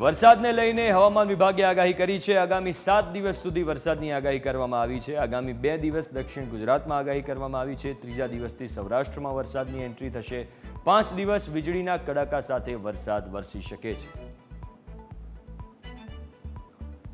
વરસાદને લઈને હવામાન વિભાગે આગાહી કરી છે। આગામી 7 દિવસ સુધી વરસાદની આગાહી કરવામાં આવી છે। આગામી 2 દિવસ દક્ષિણ ગુજરાતમાં આગાહી કરવામાં આવી છે। ત્રીજા દિવસથી સૌરાષ્ટ્રમાં વરસાદની એન્ટ્રી થશે। 5 દિવસ વીજળીના કડાકા સાથે વરસાદ વરસી શકે છે।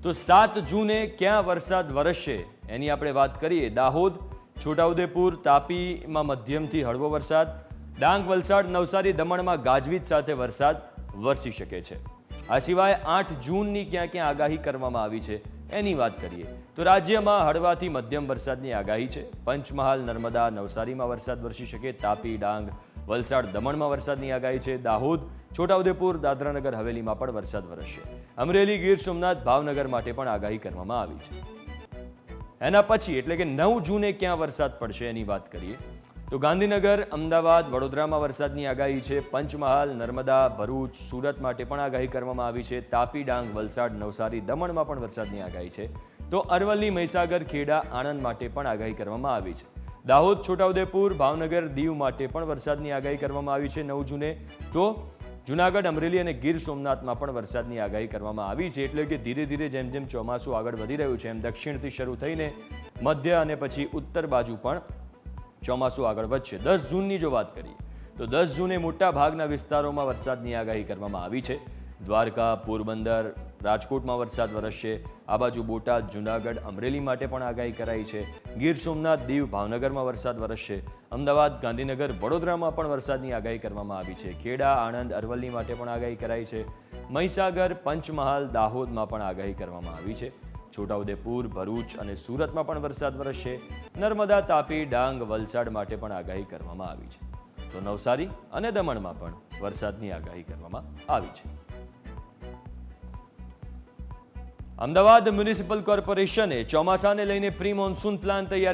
તો 7 જૂને ક્યાં વરસાદ વરસશે એની આપણે વાત કરીએ। દાહોદ, છોટાઉદેપુર, તાપીમાં મધ્યમથી હળવો વરસાદ, ડાંગ, વલસાડ, નવસારી, દમણમાં ગાજવીજ સાથે વરસાદ વરસી શકે છે। આ સિવાય 8 જૂનની ક્યાં ક્યાં આગાહી કરવામાં આવી છે એની વાત કરીએ તો રાજ્યમાં હળવાથી મધ્યમ વરસાદની આગાહી છે। પંચમહાલ, નર્મદા, નવસારીમાં વરસાદ વરસી શકે। તાપી, ડાંગ, વલસાડ, દમણમાં વરસાદની આગાહી છે। દાહોદ, છોટાઉદેપુર, દાદરાનગર હવેલીમાં પણ વરસાદ વરસશે। અમરેલી, ગીર સોમનાથ, ભાવનગર માટે પણ આગાહી કરવામાં આવી છે। એના પછી એટલે કે 9 જૂને ક્યાં વરસાદ પડશે એની વાત કરીએ તો ગાંધીનગર, અમદાવાદ, વડોદરામાં વરસાદની આગાહી છે। પંચમહાલ, નર્મદા, ભરૂચ, સુરત માટે પણ આગાહી કરવામાં આવી છે। તાપી, ડાંગ, વલસાડ, નવસારી, દમણમાં પણ વરસાદની આગાહી છે। તો અરવલ્લી, મહીસાગર, ખેડા, આણંદ માટે પણ આગાહી કરવામાં આવી છે। દાહોદ, છોટાઉદેપુર, ભાવનગર, દીવ માટે પણ વરસાદની આગાહી કરવામાં આવી છે 9 જૂને। તો જૂનાગઢ, અમરેલી અને ગીર સોમનાથમાં પણ વરસાદની આગાહી કરવામાં આવી છે। એટલે કે ધીરે ધીરે જેમ જેમ ચોમાસું આગળ વધી રહ્યું છે એમ દક્ષિણથી શરૂ થઈને મધ્ય અને પછી ઉત્તર બાજુ પણ ચોમાસું આગળ વધશે। 10 જૂનની જો વાત કરીએ તો 10 જૂને મોટા ભાગના વિસ્તારોમાં વરસાદની આગાહી કરવામાં આવી છે। દ્વારકા, પોરબંદર, રાજકોટમાં વરસાદ વરસશે। આ બાજુ બોટાદ, જૂનાગઢ, અમરેલી માટે પણ આગાહી કરાઈ છે। ગીર સોમનાથ, દીવ, ભાવનગરમાં વરસાદ વરસશે। અમદાવાદ, ગાંધીનગર, વડોદરામાં પણ વરસાદની આગાહી કરવામાં આવી છે। ખેડા, આણંદ, અરવલ્લી માટે પણ આગાહી કરાઈ છે। મહીસાગર, પંચમહાલ, દાહોદમાં પણ આગાહી કરવામાં આવી છે। છોટાઉદેપુર, ભરૂચ અને સુરતમાં પણ વરસાદ વરસશે। નર્મદા, તાપી, ડાંગ, વલસાડ માટે પણ આગાહી કરવામાં આવી છે। તો નવસારી અને દમણમાં પણ વરસાદની આગાહી કરવામાં આવી છે। અમદાવાદ મ્યુનિસિપલ કોર્પોરેશને ચોમાસાને લઈને પ્રી મોન્સૂન પ્લાન તૈયાર